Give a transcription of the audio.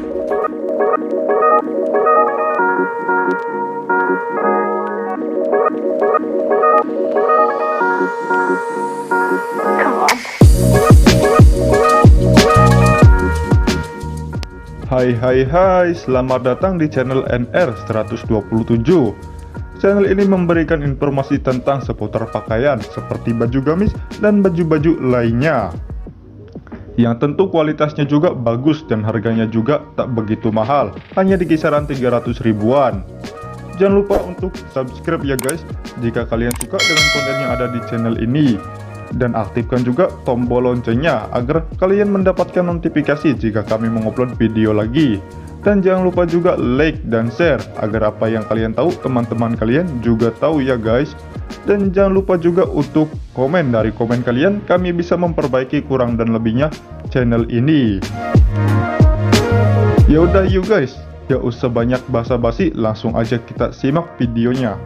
Hai, selamat datang di channel NR 127. Channel ini memberikan informasi tentang seputar pakaian seperti baju gamis dan baju-baju lainnya, yang tentu kualitasnya juga bagus dan harganya juga tak begitu mahal, hanya di kisaran 300 ribuan. Jangan lupa untuk subscribe ya guys, jika kalian suka dengan konten yang ada di channel ini. Dan aktifkan juga tombol loncengnya agar kalian mendapatkan notifikasi jika kami mengupload video lagi. Dan jangan lupa juga like dan share agar apa yang kalian tahu teman-teman kalian juga tahu ya guys. Dan jangan lupa juga untuk komen, dari komen kalian kami bisa memperbaiki kurang dan lebihnya channel ini. Yaudah yuk guys, gak usah banyak basa-basi, langsung aja kita simak videonya.